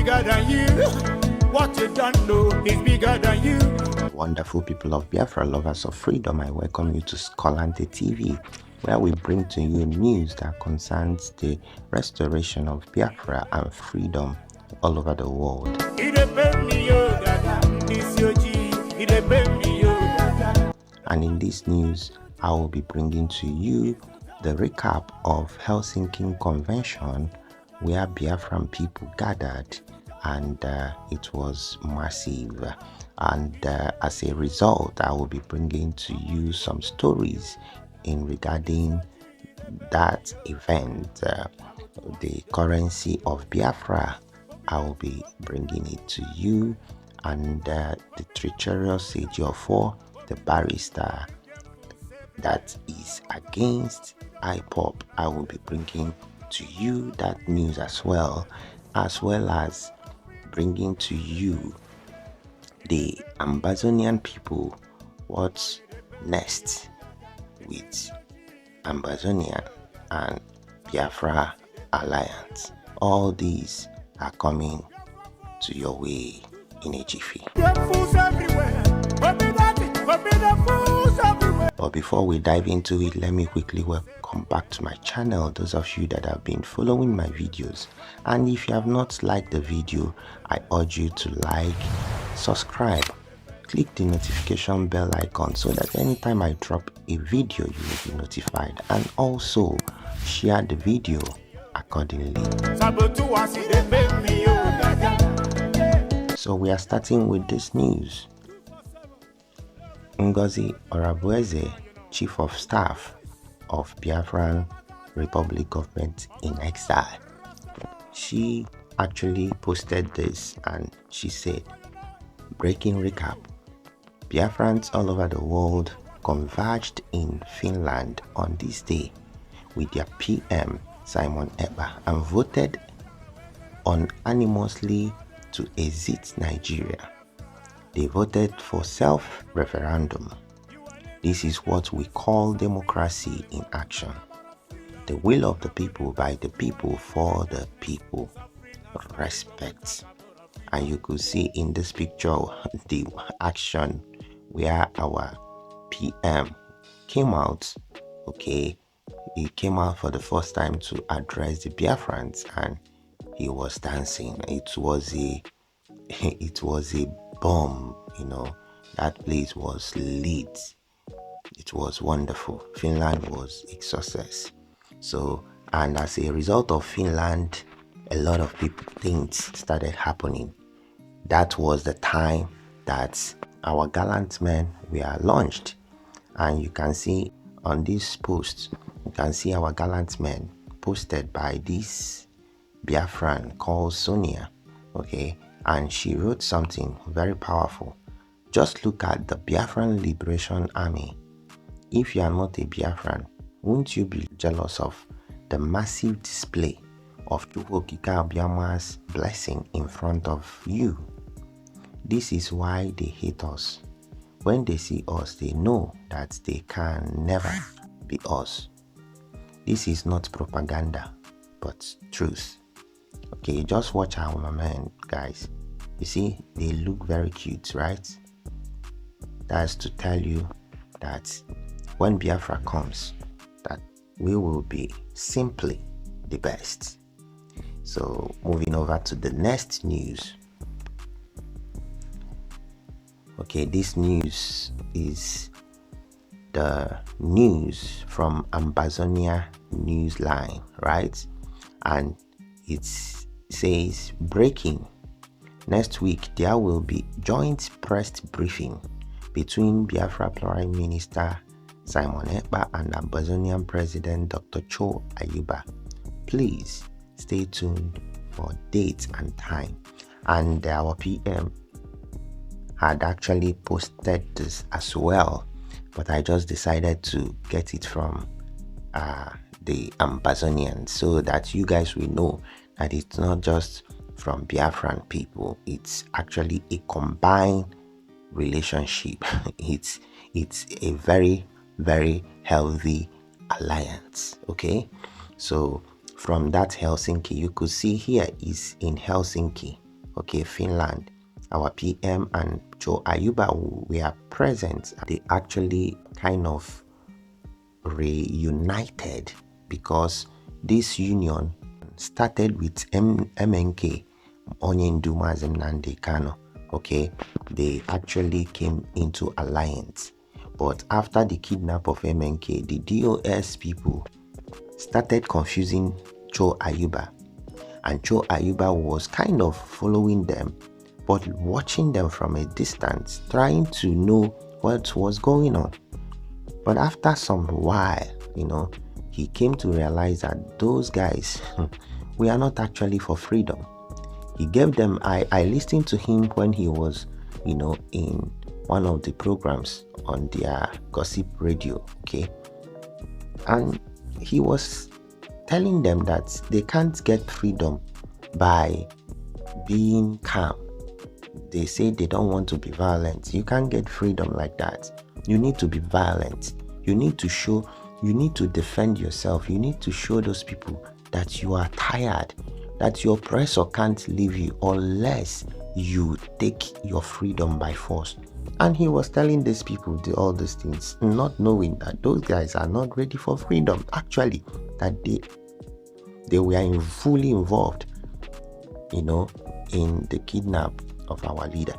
bigger than you. What you don't know is bigger than you. Wonderful people of Biafra, lovers of freedom, I welcome you to Skolante TV, where we bring to you news that concerns the restoration of Biafra and freedom all over the world. And in this news, I will be bringing to you the recap of Helsinki Convention, where Biafran people gathered, and it was massive. And as a result, I will be bringing to you some stories in regarding that event. The currency of Biafra, I will be bringing it to you, and the treacherous Ejiofor, the barrister that is against IPOB, I will be bringing to you that news as well as bringing to you the Amazonian people, what's next with Amazonian and Biafra alliance. All these are coming to your way in a jiffy. But before we dive into it, let me quickly welcome back to my channel those of you that have been following my videos. And if you have not liked the video, I urge you to like, subscribe, click the notification bell icon so that anytime I drop a video you will be notified, and also share the video accordingly. So we are starting with this news. Ngozi Orabueze, Chief of Staff of Biafran Republic Government in Exile, she actually posted this and she said, breaking recap, Biafrans all over the world converged in Finland on this day with their PM Simon Ekpa and voted unanimously to exit Nigeria. They voted for self-referendum. This is what we call democracy in action. The will of the people by the people for the people. Respect. And you could see in this picture the action where our PM came out. Okay, he came out for the first time to address the Biafrans and he was dancing. It was a bomb, you know. That place was lit. It was wonderful. Finland was a success. So, and as a result of Finland, a lot of things started happening. That was the time that our gallant men were launched. And you can see on this post, you can see our gallant men posted by this Biafran called Sonia. Okay, and she wrote something very powerful. Just look at the Biafran Liberation Army. If you are not a Biafran, won't you be jealous of the massive display of Chukwuokika Obiama's blessing in front of you? This is why they hate us. When they see us, they know that they can never be us. This is not propaganda, but truth. Okay, just watch our men, guys. You see, they look very cute, right? That's to tell you that when Biafra comes, that we will be simply the best. So, moving over to the next news. Okay, this news is the news from Amazonia Newsline, right? And it says, breaking. Next week, there will be joint press briefing between Biafra Prime Minister Simon Ekpa and Amazonian President Dr. Cho Ayuba. Please stay tuned for date and time. And our PM had actually posted this as well, but I just decided to get it from the Amazonian so that you guys will know that it's not just from Biafran people, it's actually a combined relationship. It's a very, very healthy alliance. Okay, so from that Helsinki, you could see here is in Helsinki. okay, Finland. Our PM and Joe Ayuba were present. They actually kind of reunited because this union started with MNK, Onyendu Mazim Nnamdi Kanu. Okay, they actually came into alliance. But after the kidnap of MNK, the DOS people started confusing Joe Ayuba. And Joe Ayuba was kind of following them, but watching them from a distance, trying to know what was going on. But after some while, he came to realize that those guys, we are not actually for freedom. He gave them, I listened to him when he was, in one of the programs on their gossip radio, okay? And he was telling them that they can't get freedom by being calm. They say they don't want to be violent. You can't get freedom like that. You need to be violent. You need to defend yourself. You need to show those people that you are tired, that your oppressor can't leave you unless you take your freedom by force. And he was telling these people all these things, not knowing that those guys are not ready for freedom. Actually, that they were fully involved, in the kidnap of our leader.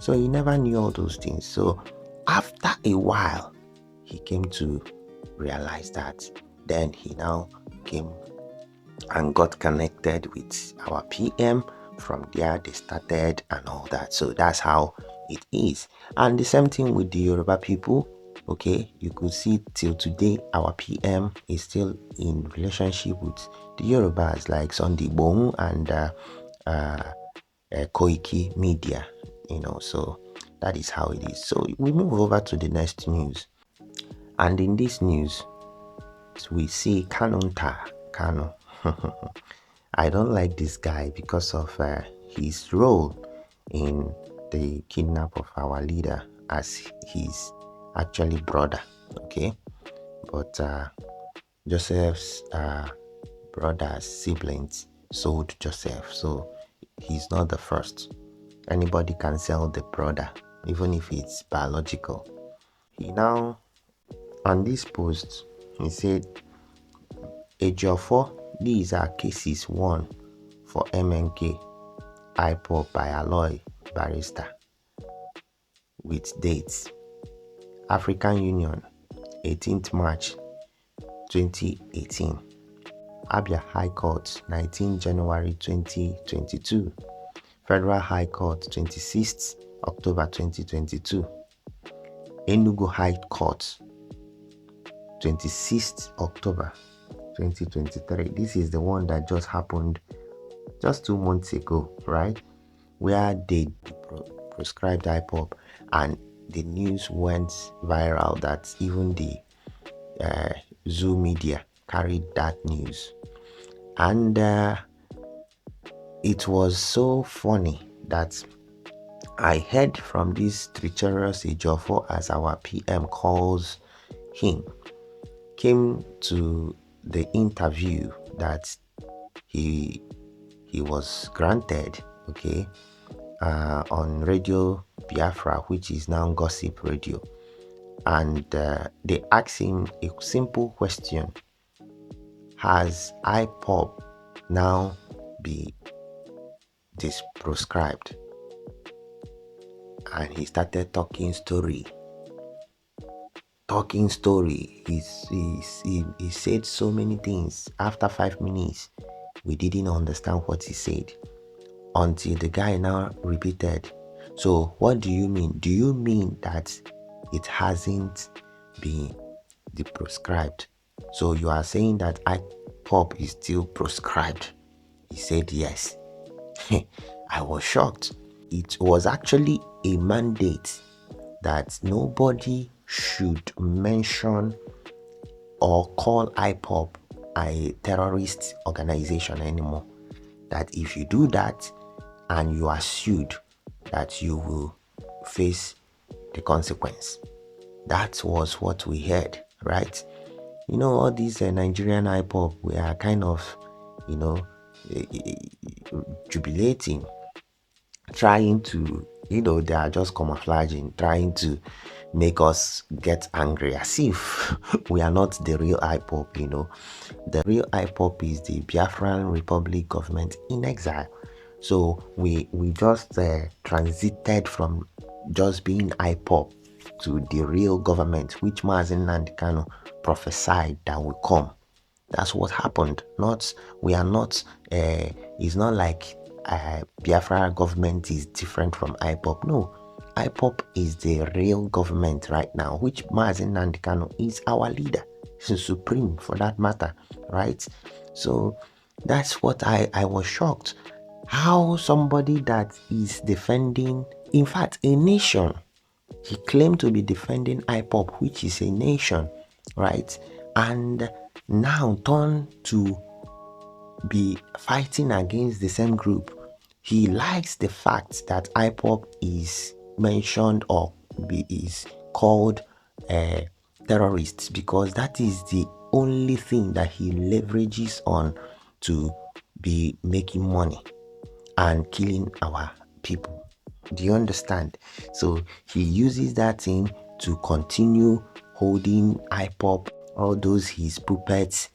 So he never knew all those things. So after a while, he came to realize that. Then he now came and got connected with our PM. From there, they started and all that. So that's how it is. And the same thing with the Yoruba people. Okay, you could see till today, our PM is still in relationship with the Yorubas like Sunday Bong and Koiki Media. So that is how it is. So we move over to the next news. And in this news, we see Kanu. I don't like this guy because of his role in the kidnap of our leader, as his actually brother. Okay, but Joseph's brothers, siblings sold Joseph, so he's not the first. Anybody can sell the brother, even if it's biological. He now, on this post, he said, Ejiofor, these are cases won for MNK, IPOB by Aloy Barrister, with dates. African Union, 18th March 2018. Abia High Court, 19 January 2022. Federal High Court, 26th October 2022. Enugu High Court, 26th October 2023. This is the one that just happened just 2 months ago, right? Where they proscribed IPOB, and the news went viral that even the Zoo media carried that news. And it was so funny that I heard from this treacherous Ejiofor, as our PM calls him, came to the interview that he was granted, okay, on Radio Biafra, which is now Gossip Radio. And they asked him a simple question: has IPOB now be proscribed? And he started talking story. He said so many things. After 5 minutes, we didn't understand what he said, until the guy now repeated, so what do you mean? Do you mean that it hasn't been proscribed? So you are saying that IPOB is still proscribed? He said yes. I was shocked. It was actually a mandate that nobody should mention or call IPOB a terrorist organization anymore. That if you do that and you are sued, that you will face the consequence. That was what we heard, right? All these Nigerian IPOB, we are kind of, jubilating trying to, they are just camouflaging, trying to make us get angry as if we are not the real IPOB. The real IPOB is the Biafran Republic government in exile. So we just transited from just being IPOB to the real government, which Mazen Nandikano prophesied that will come. That's what happened. We are not. It's not like Biafra government is different from IPOB. No, IPOB is the real government right now, which Mazen Nandikano is our leader. He's supreme for that matter, right? So that's what I was shocked. How somebody that is defending, in fact, a nation, he claimed to be defending IPOB, which is a nation, right? And now turn to be fighting against the same group. He likes the fact that IPOB is mentioned or is called terrorists, because that is the only thing that he leverages on to be making money and killing our people. Do you understand? So he uses that thing to continue holding IPOB, all those his puppets,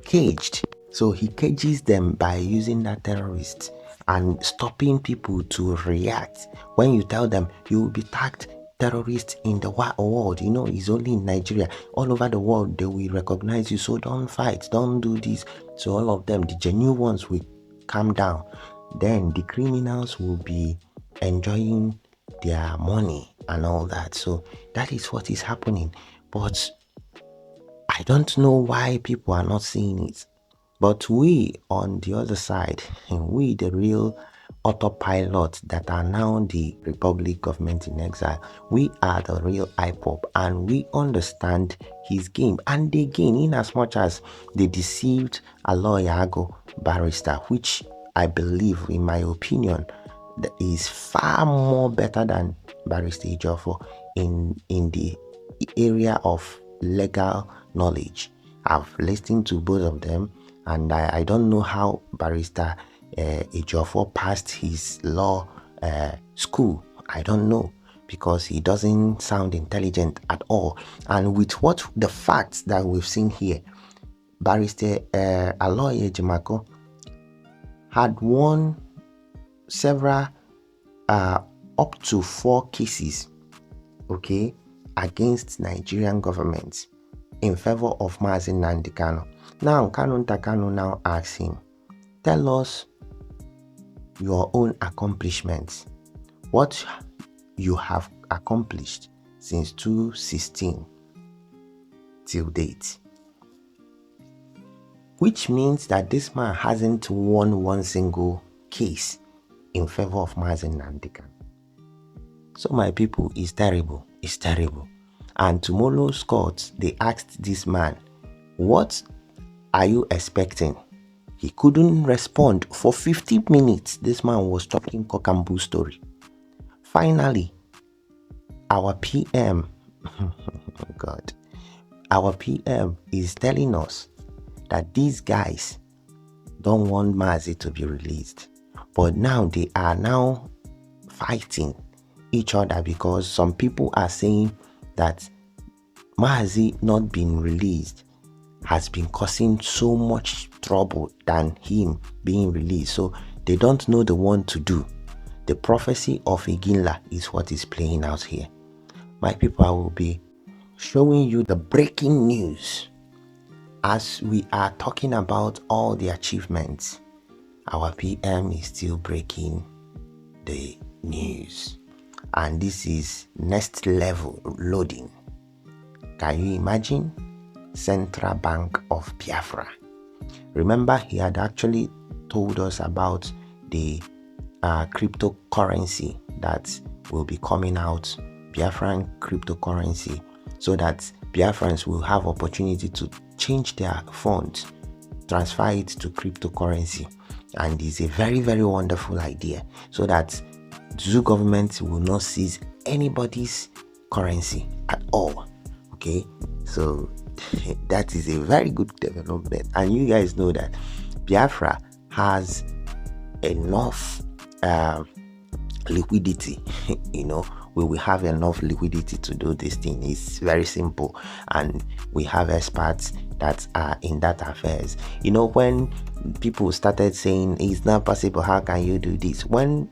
caged. So he cages them by using that terrorist and stopping people to react. When you tell them you will be tagged terrorist in the world, it's only in Nigeria. All over the world they will recognize you, so don't fight, don't do this. So all of them, the genuine ones, will calm down. Then the criminals will be enjoying their money and all that. So that is what is happening. But I don't know why people are not seeing it. But we, on the other side, we, the real autopilot that are now the Republic government in exile, we are the real IPOB, and we understand his game. And they gain in as much as they deceived Aloyago barrister, which I believe, in my opinion, that is far more better than Barrister Ejiofor in the area of legal knowledge. I've listened to both of them, and I don't know how Barrister Ejiofor passed his law school. I don't know, because he doesn't sound intelligent at all. And with the facts that we've seen here, Barrister Aloy Ejimako had won several up to 4 cases, okay, against Nigerian government in favor of Mazi Nnamdi Kanu. Now Kanu Ntakanu now asks him, tell us your own accomplishments, what you have accomplished since 2016 till date. Which means that this man hasn't won one single case in favor of Mazi Nnamdi Kanu. So my people, it's terrible. It's terrible. And tomorrow's court, they asked this man, what are you expecting? He couldn't respond for 50 minutes. This man was talking cock and bull story. Finally, our PM, God, our PM is telling us that these guys don't want Mazi to be released. But now they are now fighting each other, because some people are saying that Mazi not being released has been causing so much trouble than him being released. So they don't know the one to do. The prophecy of Iginla is what is playing out here. My people, I will be showing you the breaking news as we are talking about all the achievements. Our PM is still breaking the news. And this is next level loading. Can you imagine? Central Bank of Biafra. Remember, he had actually told us about the cryptocurrency that will be coming out, Biafran cryptocurrency, so that Biafrans will have opportunity to change their funds, transfer it to cryptocurrency. And it's a very, very wonderful idea, so that Zoo government will not seize anybody's currency at all. Okay, so that is a very good development. And you guys know that Biafra has enough liquidity. We will have enough liquidity to do this thing. It's very simple, and we have experts that are in that affairs. When people started saying it's not possible, how can you do this? When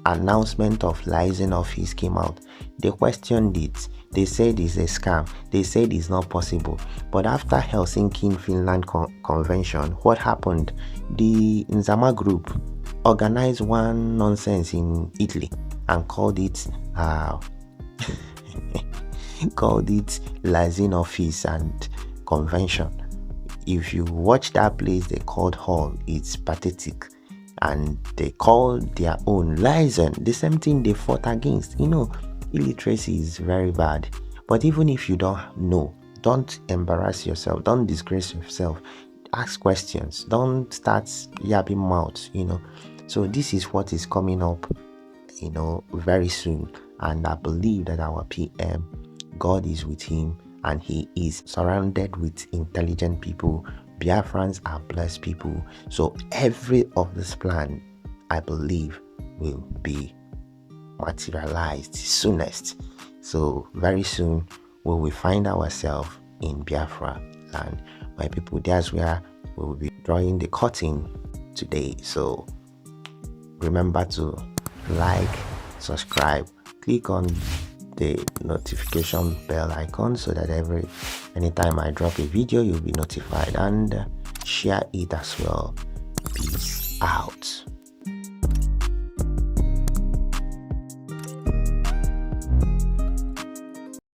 announcement of liaison office came out, they questioned it. They said it's a scam. They said it's not possible. But after Helsinki Finland convention, what happened? The Nzama group organized one nonsense in Italy and called it liaison office and convention. If you watch that place they called hall, it's pathetic. And they called their own liaison, the same thing they fought against. Illiteracy is very bad. But even if you don't know, don't embarrass yourself, don't disgrace yourself. Ask questions, don't start yapping mouth. So this is what is coming up very soon. And I believe that our PM, God is with him, and he is surrounded with intelligent people. Biafrans are blessed people. So every of this plan, I believe, will be materialized soonest. So very soon we will find ourselves in Biafra land. My people, that's where we will be drawing the curtain today. So remember to like, subscribe, click on the notification bell icon so that anytime I drop a video you'll be notified, and share it as well. Peace out.